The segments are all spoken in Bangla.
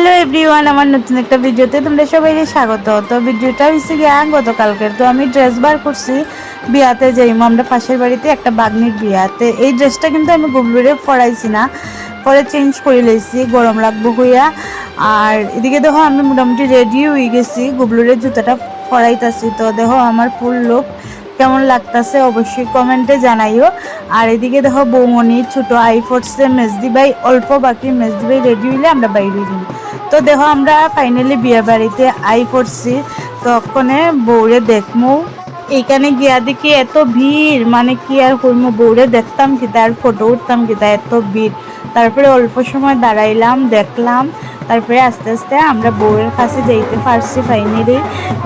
হ্যালো এভরিওয়ান, আমার নতুন একটা ভিডিওতে তোমরা সবাইকে স্বাগত। তো ভিডিওটা হচ্ছে গিয়ে গতকালকের। তো আমি ড্রেস বার করছি বিয়াতে যাইমো আমরা পাশের বাড়িতে একটা বাগনির বিয়াতে। এই ড্রেসটা কিন্তু আমি গুবলুরে পরাইছি না, পরে চেঞ্জ করে লইছি গরম লাগবো হইয়া। আর এদিকে দেখো আমি মোটামুটি রেডি হয়ে গেছি, গুবলুরের জুতাটা পরাইতাছি। তো দেখো আমার ফুল লুক কেমন লাগতেছে অবশ্যই কমেন্টে জানাইও। আর এদিকে দেখো বৌমনি ছোট আইফোর্সে মেজদি ভাই অল্প বাকি, মেজদি ভাই রেডি হইলে আমরা বাইরে যাই। তো দেখো আমরা ফাইনালি বিয়ে বাড়িতে আই পড়ছি, তখনে বউরে দেখমু। এইখানে গিয়া দেখি এত ভিড়, মানে কি আর কইমু, বউরে দেখতাম কি তার ফটো উঠতাম কি তা এত ভিড়। তারপরে অল্প সময় দাঁড়াইলাম, দেখলাম, তারপরে আস্তে আস্তে আমরা বউয়ের কাছে যাইতে পারছি। ফাইনালি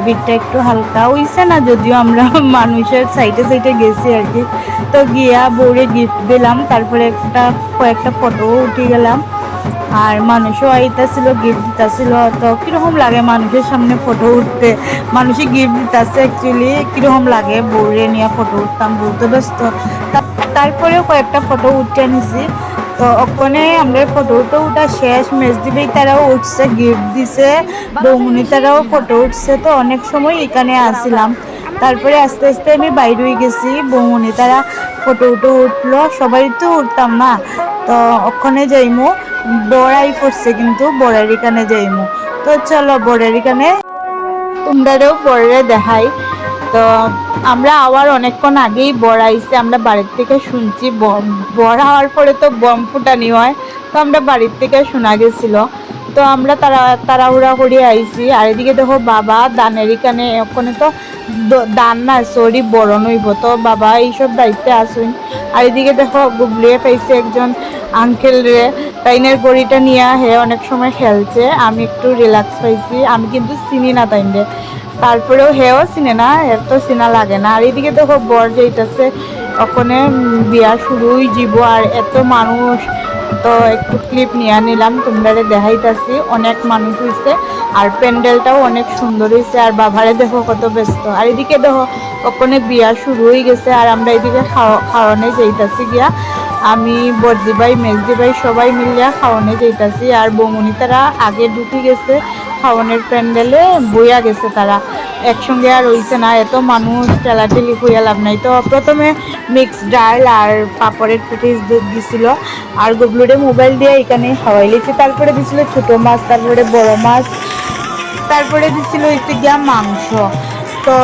ভিড়টা একটু হালকা হইছে না, যদিও আমরা মানুষের সাইডে সাইডে গেছি আর কি। তো গিয়া বউরে গিফট দিলাম, তারপরে কয়েকটা ফটো উঠে গেলাম। আর মানুষও আইতাছিল, গিফট দিতেছিল। তো কীরকম লাগে মানুষের সামনে ফটো উঠতে, মানুষে গিফট দিতেছে, অ্যাকচুয়ালি কীরকম লাগে বউরে নিয়ে ফটো উঠতাম, বউ তো ব্যস্ত। তারপরেও কয়েকটা ফটো উঠতে নিছি। তো ওখানে আমরা ফটো উঠা শেষ, মেজদিবেই তারাও উঠছে, গিফট দিছে, বৌমনি তারাও ফটো উঠছে। তো অনেক সময় এখানে আসছিলাম, তারপরে আস্তে আস্তে আমি বাইরে হয়ে গেছি। বৌমনি তারা ফটো উঠলো, সবাই তো উঠতাম না। তো ওখানে যাইমু, বড়াই পড়ছে কিন্তু বড়ার এখানে যাইমু। তো চলো বড়ার এখানে তোমরাও বড়রে দেখাই। তো আমরা আবার অনেকক্ষণ আগেই বড়াইছে, আমরা বাড়ির থেকে শুনছি বড়া হওয়ার পরে তো বম ফুটানি হয়। তো আমরা বাড়ির থেকে শোনা গেছিল। তো আমরা তাড়াহুড়া করে আইছি। আর এদিকে দেখো বাবা দানের এখানে, ওখানে তো দান না সরি বড় নইব, তো বাবা এইসব দায়িত্বে আসুন। আর এদিকে দেখো গুবলিয়ে পাইছে একজন আঙ্কেল রে, তাইনের গড়িটা নিয়ে হে অনেক সময় খেলছে। আমি একটু রিল্যাক্স পাইছি, আমি কিন্তু চিনি না তাইন রে, তারপরেও হেও চিনে না, এর তো চিনা লাগে না। আর এদিকে দেখো বর যেইটাছে ওখানে বিয়া শুরুই যাব, আর এত মানুষ। তো একটু ক্লিপ নিয়ে নিলাম, তোমরা দেখাইতাছি। অনেক মানুষ হয়েছে আর প্যান্ডেলটাও অনেক সুন্দর হয়েছে। আর বাবারে দেখো কত ব্যস্ত। আর এদিকে দেখো ওখানে বিয়া শুরু হয়ে গেছে, আর আমরা এদিকে খাওয়ানে যাইতাছি গিয়া। আমি বর্দি ভাই মেজদি ভাই সবাই মিলিয়া খাওয়ানে যাইতাছি। আর বৌমনি তারা আগে ঢুকে গেছে খাওয়ানের প্যান্ডেলে, বইয়া গেছে তারা একসঙ্গে। আর হইছে না, এত মানুষ ঠেলাঠেলি হইয়া লাভ নাই। তো প্রথমে মিক্স ডাল আর পাপড়ের পিটিস দিছিল, আর গুবলুরে মোবাইল দিয়ে এখানে খাওয়াই লিছি। তারপরে দিছিল ছোট মাছ, তারপরে বড় মাছ, তারপরে দিছিল হইছে গিয়া মাংস। তো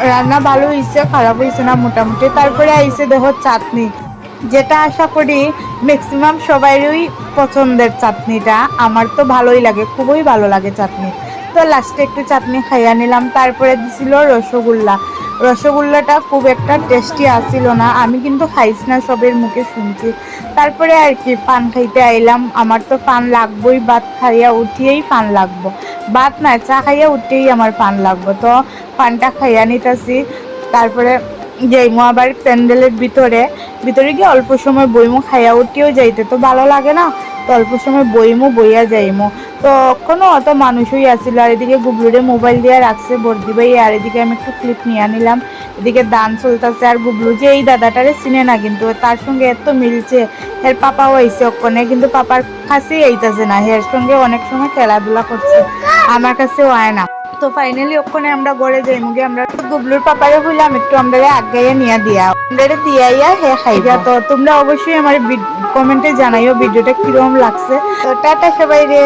রান্না ভালো হয়েছে, খারাপ হয়েছে না মোটামুটি। তারপরে আইছে দেখো চাটনি, যেটা আশা করি ম্যাক্সিমাম সবাইরই পছন্দের চাটনিটা। আমার তো ভালোই লাগে, খুবই ভালো লাগে চাটনি। তো লাস্টে একটু চাটনি খাইয়া নিলাম। তারপরে দিছিল রসগোল্লা। রসগোল্লাটা খুব একটা টেস্টি আসছিল না, আমি কিন্তু খাইছি না, সবের মুখে শুনছি। তারপরে আর কি পান খাইতে আইলাম, আমার তো পান লাগবোই, ভাত খাইয়া উঠিয়েই পান লাগবো, ভাত না চা খাইয়া উঠেই আমার পান লাগবো। তো পানটা খাইয়া নিতেছি। তারপরে যাইমো আবার প্যান্ডেলের ভিতরে গিয়ে অল্প সময় বইমু, খাইয়া উঠিও যাইতে তো ভালো লাগে না, তো অল্প সময় বইমু, বইয়া যাইমু। তো কোনো অত মানুষই আসছিল। আর এদিকে গুবলুরে মোবাইল দিয়ে রাখছে বর্দি ভাই, আর এদিকে আমি একটু ক্লিপ নিয়ে নিলাম। এদিকে দান চলতেছে। আর গুবলু যে এই দাদাটারে চিনে না, কিন্তু তার সঙ্গে এত মিলছে। এর পাপাও আইছে ওখানে, কিন্তু পাপার কাছেই আইতাছে না, এর সঙ্গে অনেক সময় খেলাধুলা করছে, আমার কাছেও আয় না। তো ফাইনালি ওখানে আমরা গড়ে যাই মুগে, আমরা গুবলুর পাপারে হইলাম একটু আমরা আগাইয়া নিয়ে দিয়া আমরা দিয়াইয়া হে খাইবা। তো তোমরা অবশ্যই আমার কমেন্টে জানাইও ভিডিওটা কিরকম লাগছে। তো টাটা সবাই রে।